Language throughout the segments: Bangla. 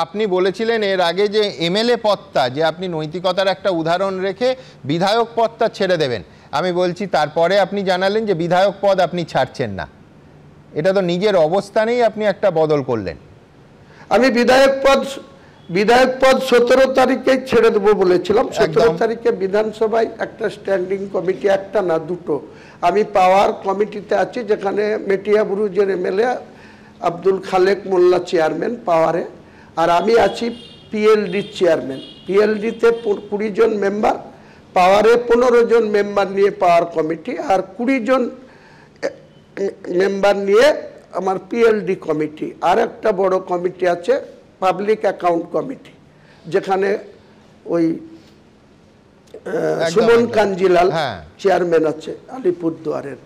আপনি বলেছিলেন এর আগে যে এমএলএ পদটা যে আপনি নৈতিকতার একটা উদাহরণ রেখে বিধায়ক পদটা ছেড়ে দেবেন। আমি বলছি তারপরে আপনি জানালেন যে বিধায়ক পদ আপনি ছাড়ছেন না। এটা তো নিজের অবস্থানেই আপনি একটা বদল করলেন। আমি বিধায়ক পদ 17 তারিখে ছেড়ে দেবো বলেছিলাম। 17 তারিখে বিধানসভায় একটা স্ট্যান্ডিং কমিটি, একটা না দুটো, আমি পাওয়ার কমিটিতে আছি, যেখানে মেটিয়াবুরুজের এমএলএ আব্দুল খালেক মোল্লা চেয়ারম্যান পাওয়ারে, আর আমি আছি পিএলডি চেয়ারম্যান। পিএলডিতে 20 জন মেম্বার, পাওয়ারে 15 জন মেম্বার নিয়ে পাওয়ার কমিটি, আর 20 জন মেম্বার নিয়ে আমার পিএলডি কমিটি। আর একটা বড় কমিটি আছে পাবলিক অ্যাকাউন্ট কমিটি, যেখানে ওই সুমন কাঞ্জিলাল চেয়ারম্যান আছে আলিপুরদুয়ারের।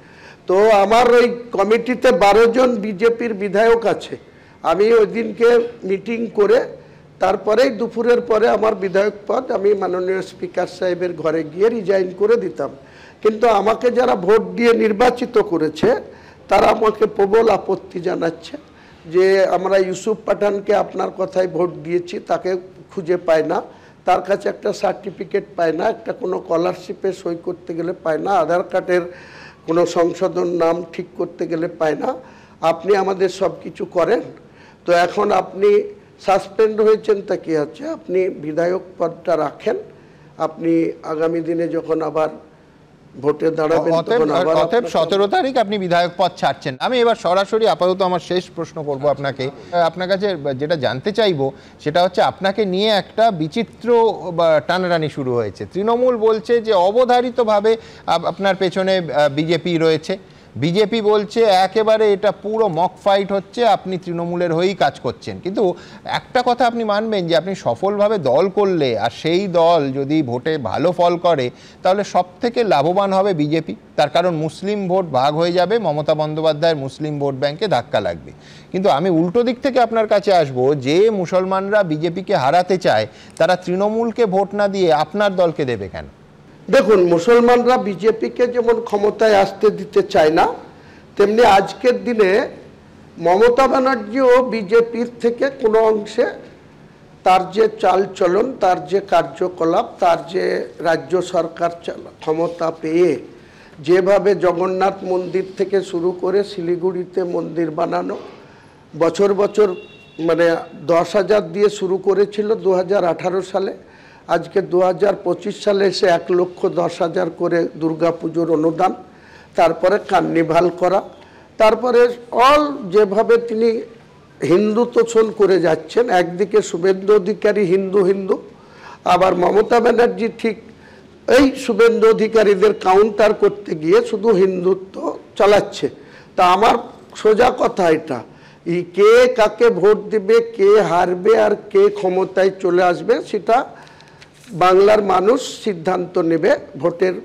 তো আমার ওই কমিটিতে 12 জন বিজেপির বিধায়ক আছে। আমি ওই দিনকে মিটিং করে তারপরেই দুপুরের পরে আমার বিধায়ক পদ আমি মাননীয় স্পিকার সাহেবের ঘরে গিয়ে রিজাইন করে দিতাম। কিন্তু আমাকে যারা ভোট দিয়ে নির্বাচিত করেছে তারা আমাকে প্রবল আপত্তি জানাচ্ছে যে আমরা ইউসুফ পাঠানকে আপনার কথায় ভোট দিয়েছি, তাকে খুঁজে পায় না, তার কাছে একটা সার্টিফিকেট পায় না, একটা কোনো স্কলারশিপে সই করতে গেলে পায় না, আধার কার্ডের কোনো সংশোধন নাম ঠিক করতে গেলে পায় না, আপনি আমাদের সব কিছু করেন। তো এখন আপনি সাসপেন্ড হয়েছেন, তা কি হচ্ছে, আপনি বিধায়ক পদটা রাখেন, আপনি আগামী দিনে যখন আবার ভোটে দাঁড়াবেন তখন আবার। অতএব 17 তারিখ আপনি বিধায়ক পদ ছাড়ছেন। আমি এবার সরাসরি আপাতত আমার শেষ প্রশ্ন করব আপনাকে। আপনার কাছে যেটা জানতে চাইবো সেটা হচ্ছে আপনাকে নিয়ে একটা বিচিত্র টানাটানি শুরু হয়েছে। তৃণমূল বলছে যে অবধারিতভাবে আপনার পেছনে বিজেপি রয়েছে, বিজেপি বলছে একেবারে এটা পুরো মক ফাইট হচ্ছে, আপনি তৃণমূলের হয়েই কাজ করছেন। কিন্তু একটা কথা আপনি মানবেন যে আপনি সফলভাবে দল করলে আর সেই দল যদি ভোটে ভালো ফল করে তাহলে সব থেকে লাভবান হবে বিজেপি। তার কারণ মুসলিম ভোট ভাগ হয়ে যাবে, মমতা বন্দ্যোপাধ্যায়ের মুসলিম ভোট ব্যাংকে ধাক্কা লাগবে। কিন্তু আমি উল্টো দিক থেকে আপনার কাছে আসবো, যে মুসলমানরা বিজেপিকে হারাতে চায় তারা তৃণমূলকে ভোট না দিয়ে আপনার দলকে দেবে কেন? দেখুন, মুসলমানরা বিজেপিকে যেমন ক্ষমতায় আসতে দিতে চায় না, তেমনি আজকের দিনে মমতা ব্যানার্জিও বিজেপির থেকে কোনো অংশে তার যে চালচলন, তার যে কার্যকলাপ, তার যে রাজ্য সরকার ক্ষমতা পেয়ে যেভাবে জগন্নাথ মন্দির থেকে শুরু করে শিলিগুড়িতে মন্দির বানানো, বছর বছর মানে 10,000 দিয়ে শুরু করেছিল 2018 সালে, আজকে 2025 সালে এসে 1,10,000 করে দুর্গাপুজোর অনুদান, তারপরে কার্নিভাল করা, তারপরে অল যেভাবে তিনি হিন্দু তোষণ করে যাচ্ছেন। একদিকে শুভেন্দু অধিকারী হিন্দু হিন্দু, আবার মমতা ব্যানার্জি ঠিক এই শুভেন্দু অধিকারীদের কাউন্টার করতে গিয়ে শুধু হিন্দুত্ব চালাচ্ছে। তা আমার সোজা কথা, এটা কে কাকে ভোট দেবে, কে হারবে আর কে ক্ষমতায় চলে আসবে সেটা বাংলার মানুষ সিদ্ধান্ত নেবে ভোটের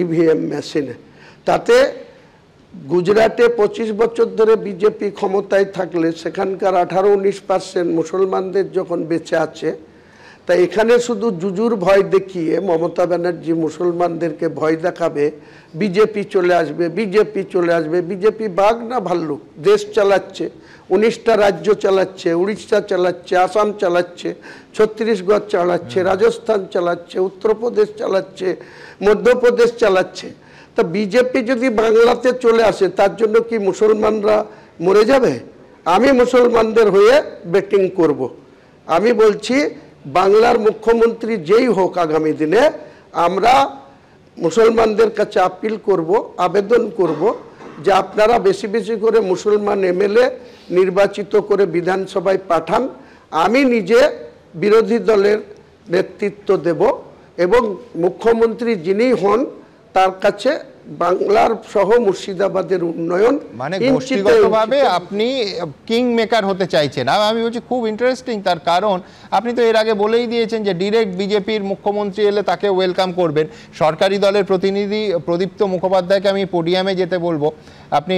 ইভিএম মেশিনে। তাতে গুজরাটে 25 বছর ধরে বিজেপি ক্ষমতায় থাকলে সেখানকার 18-19% মুসলমানদের যখন বেঁচে আছে, তা এখানে শুধু জুজুর ভয় দেখিয়ে মমতা ব্যানার্জি মুসলমানদেরকে ভয় দেখাবে বিজেপি চলে আসবে, বিজেপি চলে আসবে। বিজেপি বাঘ না ভাল্লুক, দেশ চালাচ্ছে, 19টা রাজ্য চালাচ্ছে, উড়িষ্যা চালাচ্ছে, আসাম চালাচ্ছে, ছত্তিশগড় চালাচ্ছে, রাজস্থান চালাচ্ছে, উত্তরপ্রদেশ চালাচ্ছে, মধ্যপ্রদেশ চালাচ্ছে। তা বিজেপি যদি বাংলাতে চলে আসে তার জন্য কি মুসলমানরা মরে যাবে? আমি মুসলমানদের হয়ে ব্যাটিং করব। আমি বলছি বাংলার মুখ্যমন্ত্রী যেই হোক আগামী দিনে, আমরা মুসলমানদের কাছে আপিল করব, আবেদন করব যে আপনারা বেশি বেশি করে মুসলমান এমএলএ নির্বাচিত করে বিধানসভায় পাঠান। আমি নিজে বিরোধী দলের নেতৃত্ব দেব এবং মুখ্যমন্ত্রী যিনি হন তার কাছে বাংলার সহ মুর্শিদাবাদের উন্নয়ন, মানে গোষ্ঠীগতভাবে আপনি কিং মেকার হতে চাইছেন। আমি বলছি খুব ইন্টারেস্টিং, তার কারণ আপনি তো এর আগে বলেই দিয়েছেন যে ডিরেক্ট বিজেপির মুখ্যমন্ত্রী এলে তাকে ওয়েলকাম করবেন। সরকারি দলের প্রতিনিধি প্রদীপ্ত মুখোপাধ্যায়কে আমি পোডিয়ামে যেতে বলবো, আপনি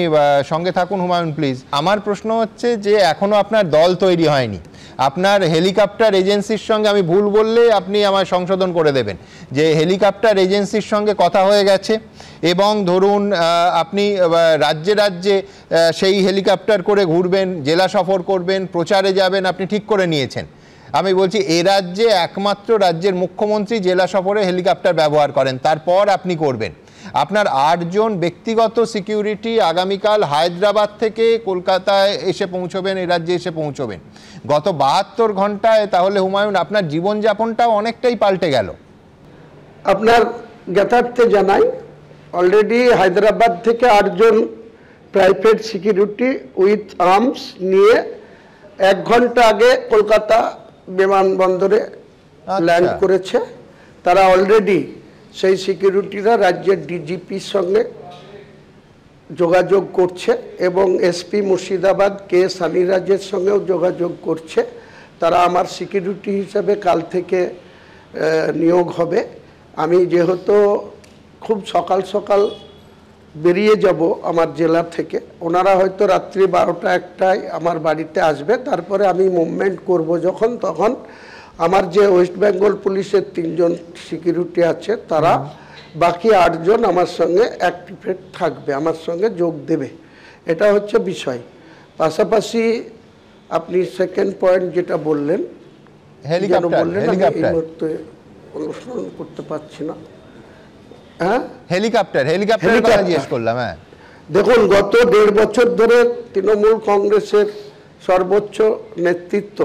সঙ্গে থাকুন হুমায়ুন প্লিজ। আমার প্রশ্ন হচ্ছে যে এখনো আপনার দল তৈরি হয়নি, আপনার হেলিকপ্টার এজেন্সির সঙ্গে, আমি ভুল বললে আপনি আমায় সংশোধন করে দেবেন, যে হেলিকপ্টার এজেন্সির সঙ্গে কথা হয়ে গেছে এবং ধরুন আপনি রাজ্যে রাজ্যে সেই হেলিকপ্টার করে ঘুরবেন, জেলা সফর করবেন, প্রচারে যাবেন, আপনি ঠিক করে নিয়েছেন। আমি বলছি এ রাজ্যে একমাত্র রাজ্যের মুখ্যমন্ত্রী জেলা সফরে হেলিকপ্টার ব্যবহার করেন, তারপর আপনি করবেন। আপনার 8 জন ব্যক্তিগত সিকিউরিটি আগামীকাল হায়দ্রাবাদ থেকে কলকাতায় এসে পৌঁছবেন, এ রাজ্যে এসে পৌঁছবেন। গত 72 ঘন্টায় তাহলে হুমায়ুন আপনার জীবনযাপনটাও অনেকটাই পাল্টে গেল। আপনার জ্ঞাতার্থে জানাই, অলরেডি হায়দ্রাবাদ থেকে 8 জন প্রাইভেট সিকিউরিটি উইথ আর্মস নিয়ে 1 ঘন্টা আগে কলকাতা বিমানবন্দরে ল্যান্ড করেছে। তারা অলরেডি সেই সিকিউরিটিরা রাজ্যের ডিজিপির সঙ্গে যোগাযোগ করছে এবং এসপি মুর্শিদাবাদ কে সানিরাজের সঙ্গেও যোগাযোগ করছে। তারা আমার সিকিউরিটি হিসাবে কাল থেকে নিয়োগ হবে। আমি যেহেতু খুব সকাল সকাল বেরিয়ে যাব আমার জেলা থেকে, ওনারা হয়তো রাত্রি 12টা-1টায় আমার বাড়িতে আসবে, তারপরে আমি মুভমেন্ট করব যখন, তখন আমার যে ওয়েস্ট বেঙ্গল পুলিশের 3 জন সিকিউরিটি আছে তারা বাকি 8 জন আমার সঙ্গে অ্যাক্টিভেট থাকবে, আমার সঙ্গে যোগ দেবে। এটা হচ্ছে বিষয়। পাশাপাশি আপনি সেকেন্ড পয়েন্ট যেটা বললেন, হেলিকপ্টার এই মুহূর্তে অনুসরণ করতে পারছি না। হ্যাঁ, হেলিকপ্টার জিজ্ঞেস করলাম। হ্যাঁ, দেখুন, গত 1.5 বছর ধরে তৃণমূল কংগ্রেসের সর্বোচ্চ নেতৃত্ব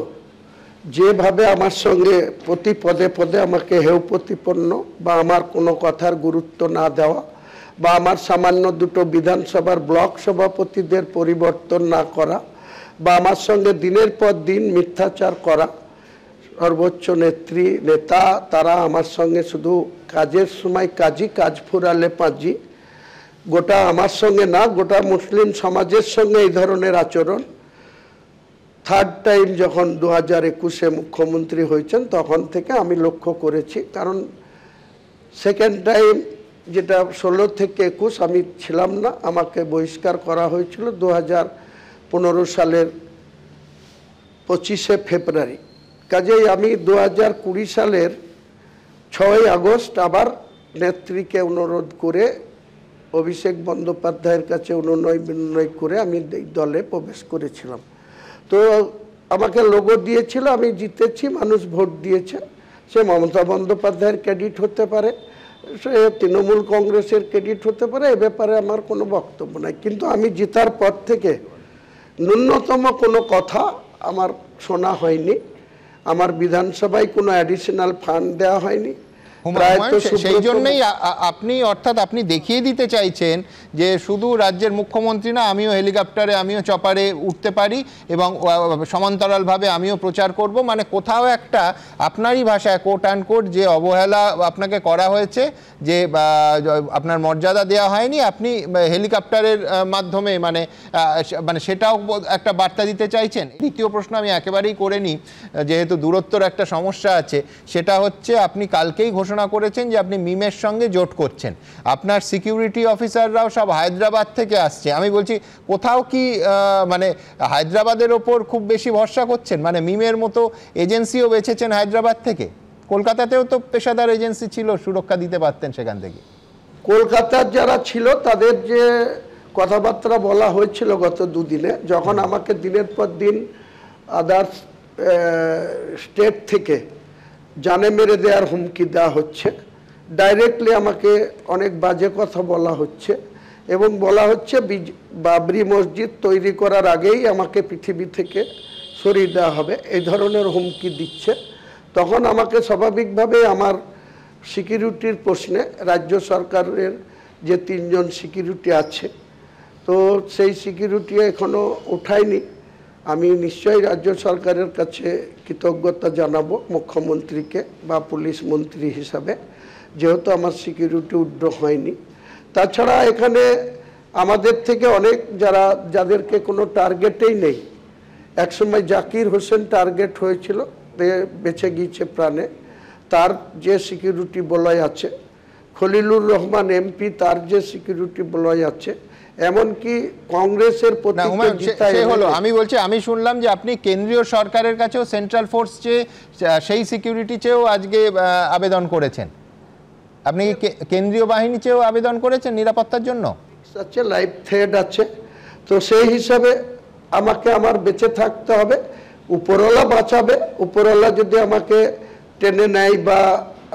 যেভাবে আমার সঙ্গে প্রতি পদে পদে আমাকে হেয় প্রতিপন্ন বা আমার কোনো কথার গুরুত্ব না দেওয়া বা আমার সামান্য 2টো বিধানসভার ব্লক সভাপতিদের পরিবর্তন না করা বা আমার সঙ্গে দিনের পর দিন মিথ্যাচার করা, সর্বোচ্চ নেতা তারা আমার সঙ্গে শুধু কাজের সময় কাজ ফুরালে পাঁজি, গোটা আমার সঙ্গে না গোটা মুসলিম সমাজের সঙ্গে এই ধরনের আচরণ। 3rd টাইম যখন 2021-এ মুখ্যমন্ত্রী হয়েছেন তখন থেকে আমি লক্ষ্য করেছি, কারণ 2nd টাইম যেটা 16 থেকে 21 আমি ছিলাম না, আমাকে বহিষ্কার করা হয়েছিল 2015 সালের 25শে ফেব্রুয়ারি। কাজেই আমি 2020 সালের 6ই আগস্ট আবার নেত্রীকে অনুরোধ করে অভিষেক বন্দ্যোপাধ্যায়ের কাছে অনুনয় করে আমি এই দলে প্রবেশ করেছিলাম। তো আমাকে লোগো দিয়েছিল, আমি জিতেছি, মানুষ ভোট দিয়েছে। সে মমতা বন্দ্যোপাধ্যায়ের ক্রেডিট হতে পারে, সে তৃণমূল কংগ্রেসের ক্রেডিট হতে পারে, এ ব্যাপারে আমার কোনো বক্তব্য নাই। কিন্তু আমি জেতার পর থেকে ন্যূনতম কোনো কথা আমার শোনা হয়নি, আমার বিধানসভায় কোনো অ্যাডিশনাল ফান্ড দেওয়া হয়নি। সেই জন্যই আপনি, অর্থাৎ আপনি দেখিয়ে দিতে চাইছেন যে শুধু রাজ্যের মুখ্যমন্ত্রী না, আমিও হেলিকপ্টারে, আমিও চপারে উঠতে পারি এবং সমান্তরালভাবে আমিও প্রচার করব। মানে কোথাও একটা আপনারই ভাষায় কোট অ্যান্ড কোট যে অবহেলা আপনাকে করা হয়েছে, যে আপনার মর্যাদা দেওয়া হয়নি, আপনি হেলিকপ্টারের মাধ্যমে মানে সেটাও একটা বার্তা দিতে চাইছেন। দ্বিতীয় প্রশ্ন আমি একেবারেই করে নিই, যেহেতু দূরত্বর একটা সমস্যা আছে, সেটা হচ্ছে আপনি কালকেই ঘোষণা করেছেন যে আপনি মিমের সঙ্গে জোট করছেন, আপনার সিকিউরিটি অফিসাররাও সব হায়দ্রাবাদ থেকে আসছে। আমি বলছি কোথাও কি মানে হায়দ্রাবাদের ওপর খুব বেশি ভরসা করছেন? মানে মিমের মতো এজেন্সিও বেছেছেন হায়দ্রাবাদ থেকে? কলকাতাতেও তো পেশাদার এজেন্সি ছিল, সুরক্ষা দিতে পারতেন সেখান থেকে। কলকাতার যারা ছিল তাদের যে কথাবার্তা বলা হয়েছিল গত 2 দিনে, যখন আমাকে দিনের পর দিন আদার্স স্টেট থেকে জানে মেরে দেওয়ার হুমকি দেওয়া হচ্ছে, ডাইরেক্টলি আমাকে অনেক বাজে কথা বলা হচ্ছে এবং বলা হচ্ছে বাবরি মসজিদ তৈরি করার আগেই আমাকে পৃথিবী থেকে সরিয়ে দেওয়া হবে, এই ধরনের হুমকি দিচ্ছে। তখন আমাকে স্বাভাবিকভাবে আমার সিকিউরিটির প্রশ্নে, রাজ্য সরকারের যে 3 জন সিকিউরিটি আছে, তো সেই সিকিউরিটি এখনও ওঠায়নি। আমি নিশ্চয়ই রাজ্য সরকারের কাছে কৃতজ্ঞতা জানাবো মুখ্যমন্ত্রীকে বা পুলিশ মন্ত্রী হিসাবে, যেহেতু আমার সিকিউরিটি উদ্যোগ হয়নি। তাছাড়া এখানে আমাদের থেকে অনেক যাদেরকে কোনো টার্গেটেই নেই, একসময় জাকির হোসেন টার্গেট হয়েছিল, বেঁচে গিয়েছে প্রাণে, তার যে সিকিউরিটি বলয় আছে, খলিলুর রহমান এমপি তার যে সিকিউরিটি বলয় আছে, এমনকি কংগ্রেসের না প্রতি হুমায়ুন, সে হলো, আমি বলছি, আমি শুনলাম যে আপনি কেন্দ্রীয় সরকারের কাছেও সেন্ট্রাল ফোর্স চেয়ে সেই সিকিউরিটি চেয়েও আজকে আবেদন করেছেন। আপনি কি কেন্দ্রীয় বাহিনী চেয়েও আবেদন করেছেন নিরাপত্তার জন্য? আছে, লাইভ থ্রেড আছে, তো সেই হিসাবে আমাকে আমার বেঁচে থাকতে হবে। উপরওয়ালা বাঁচাবে, উপরওয়ালা যদি আমাকে টেনে নেয় বা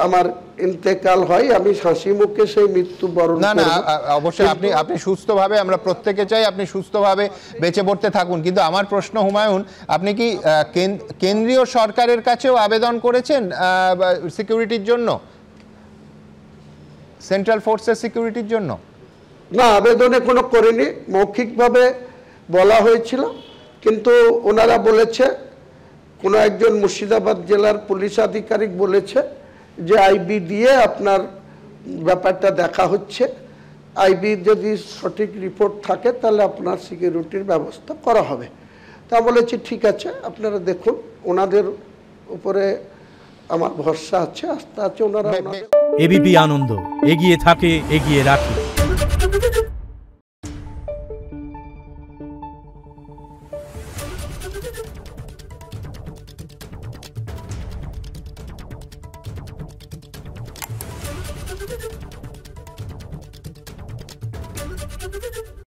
আমার ইন্তেকাল হয়, আমি হাসি মুখে সেই মৃত্যু বরণ না না, করব। অবশ্যই আপনি সুস্থভাবে, আমরা প্রত্যেকে চাই আপনি সুস্থভাবে বেঁচে পড়তে থাকুন। কিন্তু আমার প্রশ্ন হুমায়ুন, আপনি কি কেন্দ্রীয় সরকারের কাছেও আবেদন করেছেন সিকিউরিটির জন্য, সেন্ট্রাল ফোর্সের সিকিউরিটির জন্য? না, আবেদনে কোনো করিনি, মৌখিকভাবে বলা হয়েছিল, কিন্তু ওনারা বলেছে, কোনো একজন মুর্শিদাবাদ জেলার পুলিশ আধিকারিক বলেছে যে আইবি দিয়ে আপনার ব্যাপারটা দেখা হচ্ছে, আইবি যদি সঠিক রিপোর্ট থাকে তাহলে আপনার সিকিউরিটির ব্যবস্থা করা হবে। তা বলেছি ঠিক আছে, আপনারা দেখুন, ওনাদের উপরে আমার ভরসা আছে, আস্থা আছে, ওনারা এবিপি আনন্দ, এগিয়ে থাকে, এগিয়ে রাখে।